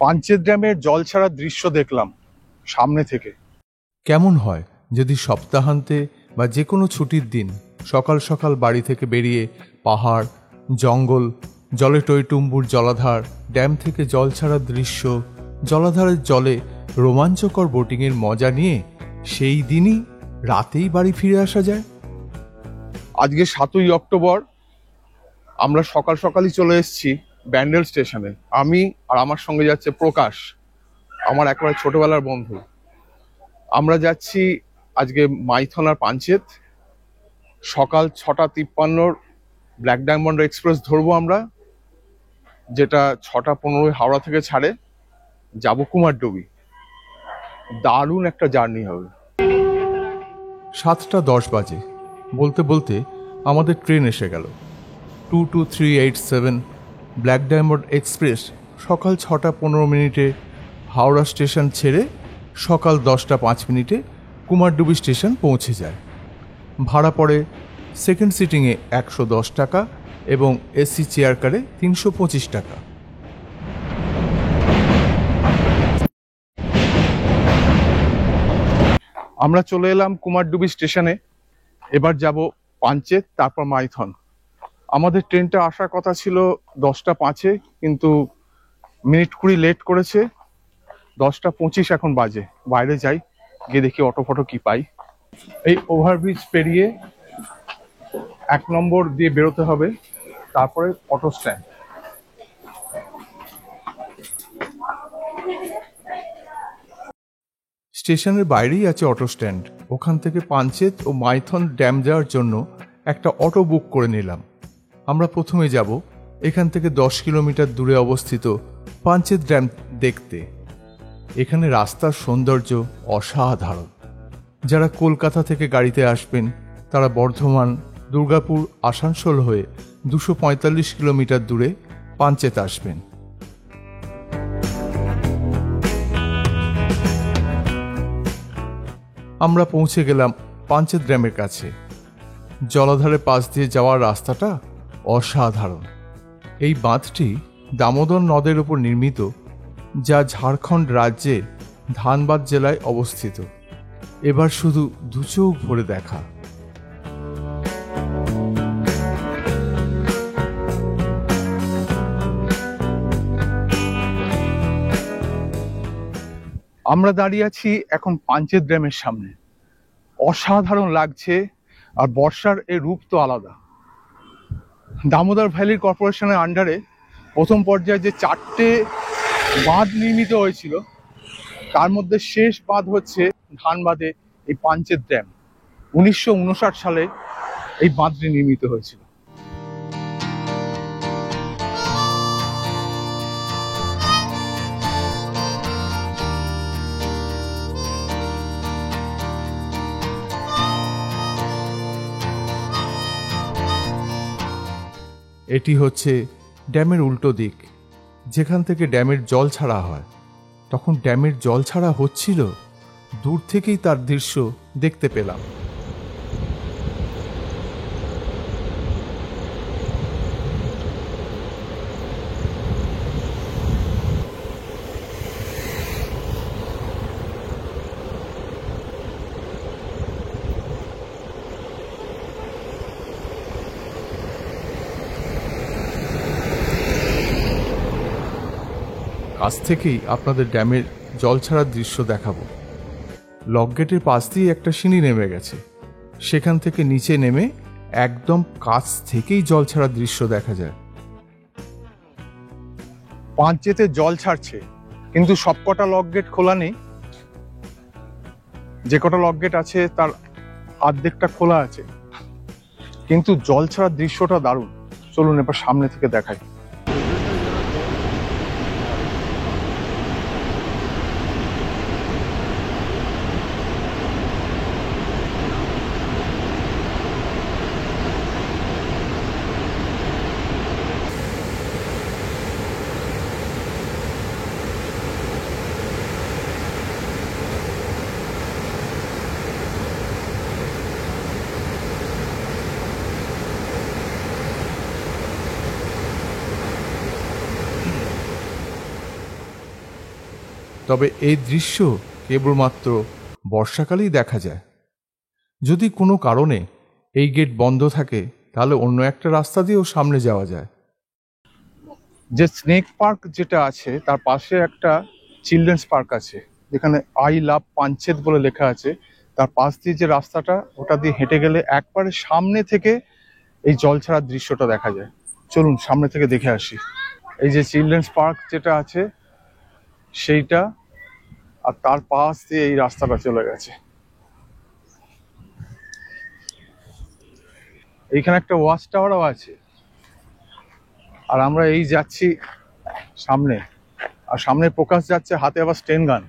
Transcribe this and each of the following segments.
পাঞ্চেত ড্যামের জল ছাড়া দৃশ্য দেখলাম সামনে থেকে। কেমন হয় যদি সপ্তাহান্তে বা যে কোনো ছুটির দিন সকাল সকাল বাড়ি থেকে বেরিয়ে পাহাড়, জঙ্গল, জলে টইটুম্বুর জলাধার, ড্যাম থেকে জল ছাড়ার দৃশ্য, জলাধারের জলে রোমাঞ্চকর বোটিংয়ের মজা নিয়ে সেই দিনই রাতেই বাড়ি ফিরে আসা যায়। আজকে 7ই অক্টোবর, আমরা সকাল সকালই চলে এসেছি ব্যান্ডেল স্টেশনে। আমি আর আমার সঙ্গে যাচ্ছে প্রকাশ, আমার একেবারে ছোটবেলার বন্ধু। আমরা যাচ্ছি আজকে মাইথন আর পাঞ্চেত। সকাল 6:53 ব্ল্যাক ডায়মন্ড এক্সপ্রেস ধরবো আমরা, যেটা 6:15 হাওড়া থেকে ছাড়ে, যাব কুমারডুবি। দারুণ একটা জার্নি হবে। 7:10 বাজে, বলতে বলতে আমাদের ট্রেন এসে গেল। 22387 ব্ল্যাক ডায়মন্ড এক্সপ্রেস সকাল 6:15 হাওড়া স্টেশন ছেড়ে সকাল 10:05 কুমারডুবি স্টেশন পৌঁছে যায়। ভাড়া পড়ে সেকেন্ড সিটিংয়ে 110 টাকা এবং এসি চেয়ার কারে 325 টাকা। আমরা চলে এলাম কুমারডুবি স্টেশনে। এবার যাব পাঞ্চেত, তারপর মাইথন। আমাদের ট্রেনটা আসার কথা ছিল 10:05, কিন্তু মিনিট 20 লেট করেছে। 10:25 এখন বাজে। বাইরে যাই, গিয়ে দেখি অটো ফটো কি পাই। এই ওভারব্রিজ পেরিয়ে 1 নম্বর দিয়ে বেরোতে হবে, তারপরে অটো স্ট্যান্ড। স্টেশনের বাইরেই আছে অটো স্ট্যান্ড। ওখান থেকে পাঞ্চেত ও মাইথন ড্যাম যাওয়ার জন্য একটা অটো বুক করে নিলাম। আমরা প্রথমে যাব এখান থেকে 10 কিলোমিটার দূরে অবস্থিত পাঞ্চেত ড্যাম দেখতে। এখানে রাস্তার সৌন্দর্য অসাধারণ। যারা কলকাতা থেকে গাড়িতে আসবেন তারা বর্ধমান, দুর্গাপুর, আসানসোল হয়ে 245 কিলোমিটার দূরে পাঞ্চেত আসবেন। আমরা পৌঁছে গেলাম পাঞ্চেত ড্যামের কাছে। জলাধারের পাশ দিয়ে যাওয়ার রাস্তাটা অসাধারণ। এই বাঁধটি দামোদর নদের উপর নির্মিত, যা ঝাড়খণ্ড রাজ্যের ধানবাদ জেলায় অবস্থিত। এবার শুধু দুচোখ ভরে দেখা। আমরা দাঁড়িয়ে আছি এখন পাঞ্চেত ড্যামের সামনে। অসাধারণ লাগছে, আর বর্ষার এই রূপ তো আলাদা। দামোদর ভ্যালি কর্পোরেশনের আন্ডারে প্রথম পর্যায়ে যে 4টে বাঁধ নির্মিত হয়েছিল, তার মধ্যে শেষ বাঁধ হচ্ছে ধানবাদে এই পাঞ্চেত ড্যাম। 1959 সালে এই বাঁধটি নির্মিত হয়েছিল। এটি হচ্ছে ড্যামের উল্টো দিক, যেখান থেকে ড্যামের জল ছাড়া হয়। তখন ড্যামের জল ছাড়া হচ্ছিল, দূর থেকেই তার দৃশ্য দেখতে পেলাম। কাছ থেকেই আপনাদের ড্যামের জল ছাড়ার দৃশ্য দেখাবো। লক গেটের পাশ দিয়ে একটা সিঁড়ি নেমে গেছে, সেখান থেকে নিচে নেমে একদম কাছ থেকেই জল ছাড়ার দৃশ্য দেখা যায়। পাঞ্চেতে জল ছাড়ছে, কিন্তু সবকটা লক গেট খোলা নেই। যে কটা লক গেট আছে তার অর্ধেকটা খোলা আছে, কিন্তু জল ছাড়ার দৃশ্যটা দারুণ। চলুন এবার সামনে থেকে দেখাই। তবে এই দৃশ্য কেবলমাত্র বর্ষাকালেই দেখা যায়। যদি কোনো কারণে এই গেট বন্ধ থাকে তাহলে অন্য একটা রাস্তা দিয়েও সামনে যাওয়া যায়। যে স্নেক পার্ক যেটা আছে তার পাশে একটা চিলড্রেন্স পার্ক আছে, যেখানে আই লাভ পাঞ্চেত বলে লেখা আছে। তার পাশ দিয়ে যে রাস্তাটা, ওটা দিয়ে হেঁটে গেলে একবারে সামনে থেকে এই জল ছাড়ার দৃশ্যটা দেখা যায়। চলুন সামনে থেকে দেখে আসি। এই যে চিলড্রেন্স পার্ক যেটা আছে সেইটা, আর তার পাশ দিয়ে এই রাস্তাটা চলে গেছে। এইখানে একটা ওয়াচ টাওয়ারও আছে। আর আমরা এই যাচ্ছি সামনে, আর সামনে প্রকাশ যাচ্ছে, হাতে আবার স্টেন গান।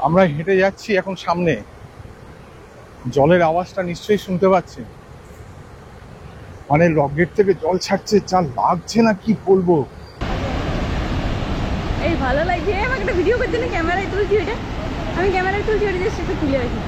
আমরা হেঁটে যাচ্ছি এখন সামনে। জলের আওয়াজটা নিশ্চয়ই শুনতে পাচ্ছি, মানে লক গেট থেকে জল ছাড়ছে, যা লাগছে না কি বলবো। এই ভালো লাগছে। আমাকে একটা ভিডিও করতে না, ক্যামেরায় তুলছি ওটা। আমি ক্যামেরায় তুলছি ওটা, জাস্ট একটু তুলে রাখি।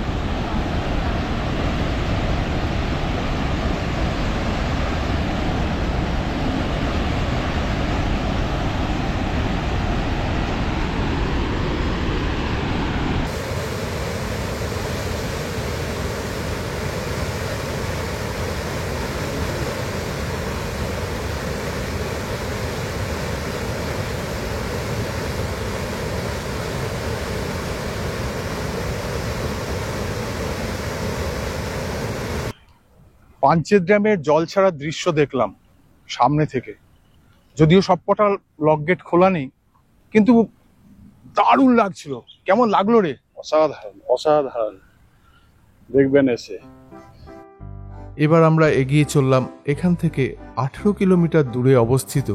পাঞ্চেত ড্যামের জল ছাড়ার দৃশ্য দেখলাম সামনে থেকে। যদিও সবকটা লক গেট খোলা নেই, কিন্তু দারুণ লাগছিল। কেমন লাগলো রে? অসাধারণ অসাধারণ, দেখবেন এসে। এবার আমরা এগিয়ে চললাম এখান থেকে 18 কিলোমিটার দূরে অবস্থিত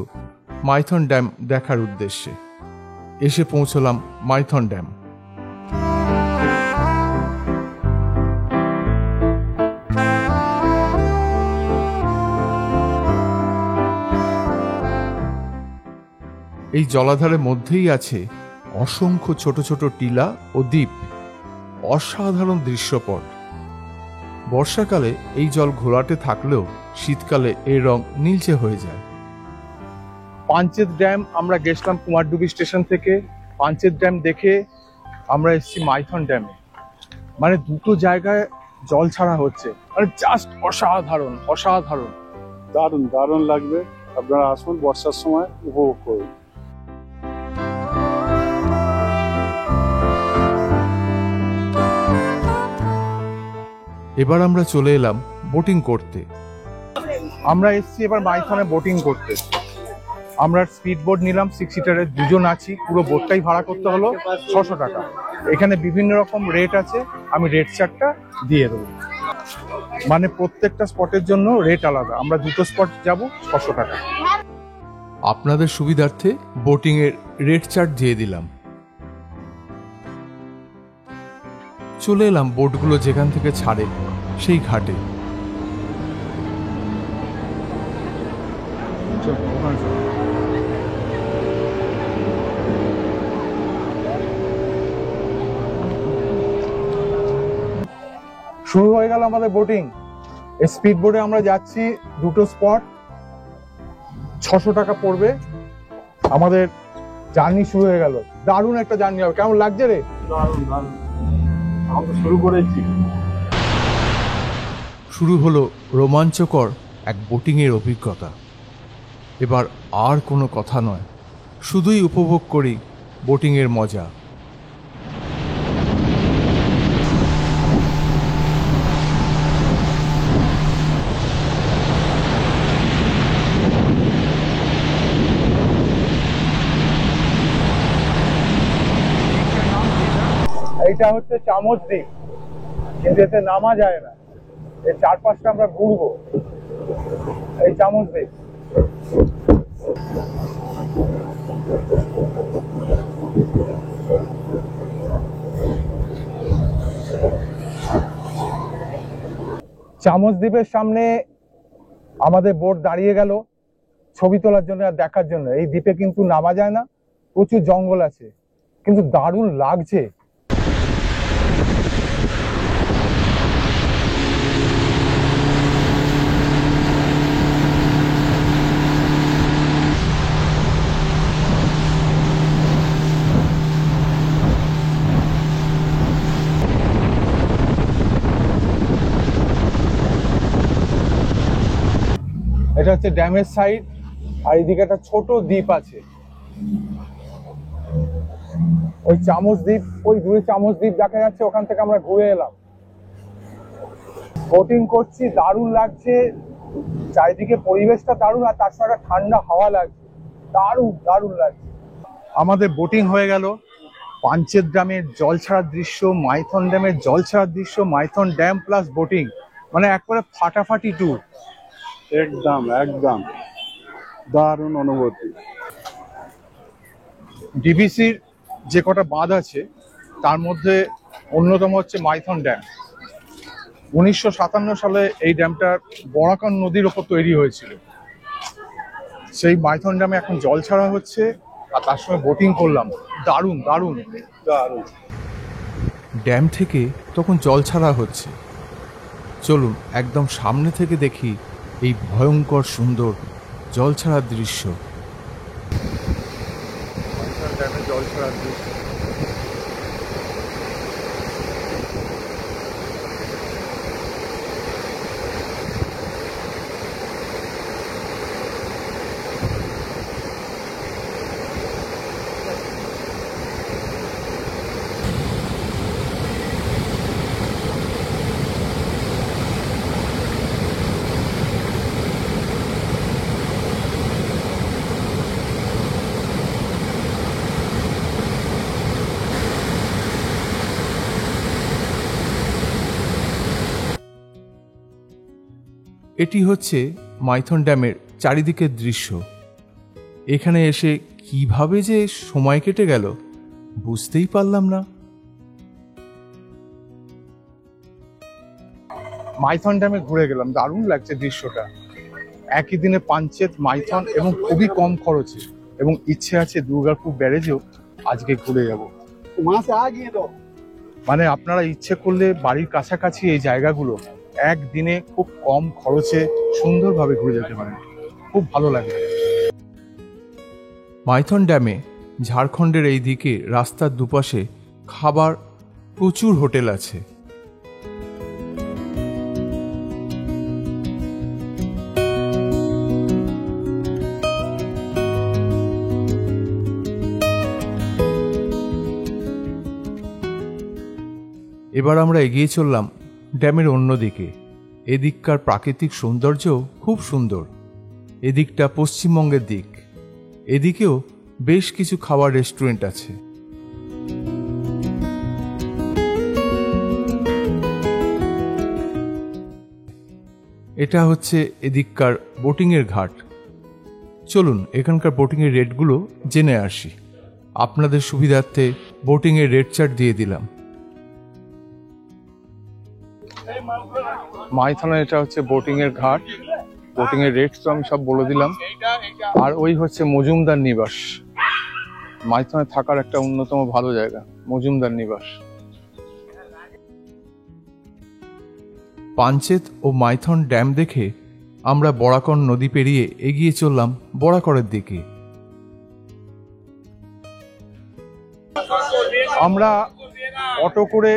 মাইথন ড্যাম দেখার উদ্দেশ্যে। এসে পৌঁছলাম মাইথন ড্যাম। এই জলাধারের মধ্যেই আছে অসংখ্য ছোট ছোট টিলা ও দ্বীপ। অসাধারণ দৃশ্যপট। বর্ষাকালে এই জল ঘোলাটে থাকলেও শীতকালে এর রং নীলচে হয়ে যায়। পাঞ্চেত ড্যাম আমরা গেছিলাম কুমারডুবি স্টেশন থেকে। পাঞ্চেত ড্যাম দেখে আমরা এসেছি মাইথন ড্যামে। মানে দুটো জায়গায় জল ছাড়া হচ্ছে, মানে জাস্ট অসাধারণ অসাধারণ। দারুণ দারুণ লাগবে। আপনারা আসুন, বর্ষার সময় উপভোগ করুন। এবার আমরা চলে এলাম বোটিং করতে। আমরা এসেছি এবার মাইথনে বোটিং করতে। আমরা স্পিড বোট নিলাম 6 সিটারের, দুজন আছি। পুরো বোটটাই ভাড়া করতে হলো 600 টাকা। এখানে বিভিন্ন রকম রেট আছে, আমি রেট চার্টটা দিয়ে দেবো। মানে প্রত্যেকটা স্পটের জন্য রেট আলাদা। আমরা দুটো স্পট যাব, 600 টাকা। আপনাদের সুবিধার্থে বোটিং এর রেট চার্ট দিয়ে দিলাম। চলে এলাম বোটগুলো যেখান থেকে ছাড়ে সেই ঘাটে। শুরু হয়ে গেল আমাদের বোটিং। স্পিড বোটে আমরা যাচ্ছি, দুটো স্পট, 600 টাকা পড়বে। আমাদের জার্নি শুরু হয়ে গেল। দারুণ একটা জার্নি হবে। কেমন লাগছে রে? দারুণ দারুণ, আমরা শুরু করেছি। শুরু হলো রোমাঞ্চকর এক বোটিংয়ের অভিজ্ঞতা। এবার আর কোনো কথা নয়, শুধুই উপভোগ করি বোটিংয়ের মজা। এইটা হচ্ছে চামচ দ্বীপ, কিন্তু এতে নামা যায় না। এর চারপাশটা আমরা ঘুরবো। এই চামচ দ্বীপ। চামচ দ্বীপের সামনে আমাদের বোট দাঁড়িয়ে গেল ছবি তোলার জন্য আর দেখার জন্য। এই দ্বীপে কিন্তু নামা যায় না, প্রচুর জঙ্গল আছে, কিন্তু দারুণ লাগছে। এটা হচ্ছে ড্যামের সাইড, আর এইদিকে একটা ছোট দ্বীপ আছে, ওই চামচ দ্বীপ, ওই দূরে চামচ দ্বীপ দেখা যাচ্ছে, ওখান থেকে আমরা ঘুরে এলাম। বোটিং করছি, দারুণ লাগছে, চারিদিকে পরিবেশটা দারুণ, আর তার সঙ্গে ঠান্ডা হাওয়া লাগছে, দারুণ দারুণ লাগছে। আমাদের বোটিং হয়ে গেল। পাঞ্চেত ড্যামের জল ছাড়ার দৃশ্য, মাইথন ড্যামের জল ছাড়ার দৃশ্য, মাইথন ড্যাম প্লাস বোটিং, মানে একবারে ফাটাফাটি ট্যুর। একদম একদম দারুণ অনুভূতি। ডিভিসির যে কটা বাঁধ আছে তার মধ্যে অন্যতম হচ্ছে মাইথন ড্যাম। 1957 সালে এই ড্যামটা বরাকন নদীর ওপর তৈরি হয়েছিল। সেই মাইথন ড্যামে এখন জল ছাড়া হচ্ছে, আর তার সঙ্গে বোটিং করলাম, দারুণ দারুণ দারুণ। ড্যাম থেকে তখন জল ছাড়া হচ্ছে। চলুন একদম সামনে থেকে দেখি এই ভয়ঙ্কর সুন্দর জল ছাড়ার দৃশ্য। ড্যামে জল ছাড়ার দৃশ্য। এটি হচ্ছে মাইথন ড্যামের চারিদিকের দৃশ্য। এখানে এসে কিভাবে যে সময় কেটে গেল বুঝতেই পারলাম না। মাইথন ড্যামে ঘুরে গেলাম, দারুণ লাগছে দৃশ্যটা। একই দিনে পাঞ্চেত, মাইথন এবং খুবই কম খরচে, এবং ইচ্ছে আছে দুর্গাপুর ব্যারেজেও আজকে ঘুরে যাব। মানে আপনারা ইচ্ছে করলে বাড়ির কাছাকাছি এই জায়গাগুলো একদিনে খুব কম খরচে সুন্দরভাবে ঘুরে যেতে পারেন, খুব ভালো লাগে। মাইথন ড্যামে ঝাড়খণ্ডের এই দিকে রাস্তার দুপাশে খাবার প্রচুর হোটেল আছে। এবার আমরা এগিয়ে চললাম ড্যামের অন্যদিকে। এদিককার প্রাকৃতিক সৌন্দর্য খুব সুন্দর। এদিকটা পশ্চিমবঙ্গের দিক। এদিকেও বেশ কিছু খাবার রেস্টুরেন্ট আছে। এটা হচ্ছে এদিককার বোটিংয়ের ঘাট। চলুন এখানকার বোটিংয়ের রেটগুলো জেনে আসি। আপনাদের সুবিধার্থে বোটিংয়ের রেট চার্ট দিয়ে দিলাম। মাইথনে এটা হচ্ছে বোটিং এর ঘাট, বোটিং এর রেট তো আমি সব বলে দিলাম। আর ওই হচ্ছে মজুমদার নিবাস, মাইথনে থাকার একটা অন্যতম ভালো জায়গা, মজুমদার নিবাস। পাঞ্চেত ও মাইথন ড্যাম দেখে আমরা বরাকর নদী পেরিয়ে এগিয়ে চললাম বরাকরের দিকে। আমরা অটো করে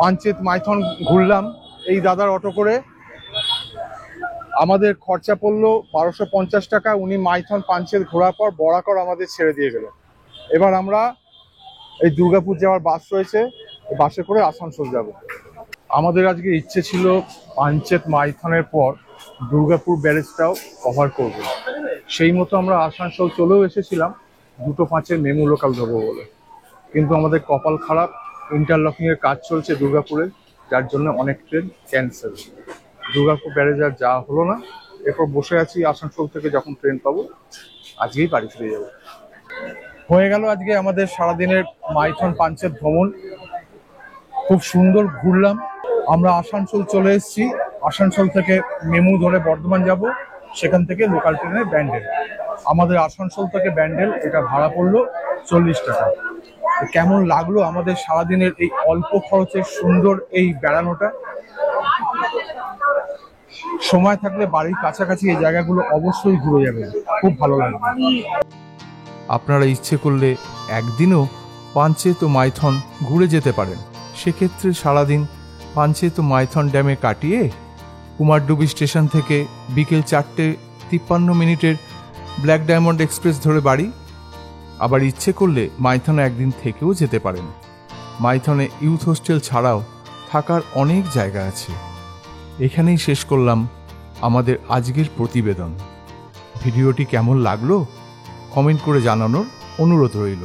পাঞ্চেত মাইথন ঘুরলাম। এই দাদার অটো করে আমাদের খরচা পড়লো 1250 টাকা। উনি মাইথন পাঞ্চেত ঘোরার পর বরাকর আমাদের ছেড়ে দিয়ে গেল। এবার আমরা এই দুর্গাপুর যাওয়ার বাস রয়েছে, বাসে করে আসানসোল যাব। আমাদের আজকে ইচ্ছে ছিল পাঞ্চেত মাইথনের পর দুর্গাপুর ব্যারেজটাও কভার করব। সেই মতো আমরা আসানসোল চলেও এসেছিলাম 2:05 মেমু লোকাল দেবো বলে, কিন্তু আমাদের কপাল খারাপ, ইন্টারলকিং এর কাজ চলছে দুর্গাপুরে, যার জন্য অনেক ট্রেন ক্যান্সেল। দুর্গাপুর ব্যারেজ আর যাওয়া হলো না। এরপর বসে আছি, আসানসোল থেকে যখন ট্রেন পাবো আজকেই বাড়ি ফিরে যাবো। হয়ে গেল আজকে আমাদের সারাদিনের মাইথন পাঞ্চেত ভ্রমণ। খুব সুন্দর ঘুরলাম। আমরা আসানসোল চলে এসেছি। আসানসোল থেকে মেমু ধরে বর্ধমান যাব, সেখান থেকে লোকাল ট্রেনে ব্যান্ডেল। আমাদের আসানসোল থেকে ব্যান্ডেল এটা ভাড়া পড়লো 40 টাকা। কেমন লাগলো আমাদের সারাদিনের এই অল্প খরচের সুন্দর এই বেড়ানোটা? সময় থাকলে বাড়ির কাছাকাছি এই জায়গাগুলো অবশ্যই ঘুরে যাবেন, খুব ভালো লাগবে। আপনারা ইচ্ছে করলে একদিনও পাঞ্চেত ও মাইথন ঘুরে যেতে পারেন। সেক্ষেত্রে সারাদিন পাঞ্চেত ও মাইথন ড্যামে কাটিয়ে কুমারডুবি স্টেশন থেকে বিকেল 4:53 ব্ল্যাক ডায়মন্ড এক্সপ্রেস ধরে বাড়ি। আবার ইচ্ছে করলে মাইথনে একদিন থেকেও যেতে পারেন। মাইথনে ইউথ হোস্টেল ছাড়াও থাকার অনেক জায়গা আছে। এখানেই শেষ করলাম আমাদের আজকের প্রতিবেদন। ভিডিওটি কেমন লাগলো কমেন্ট করে জানানোর অনুরোধ রইল।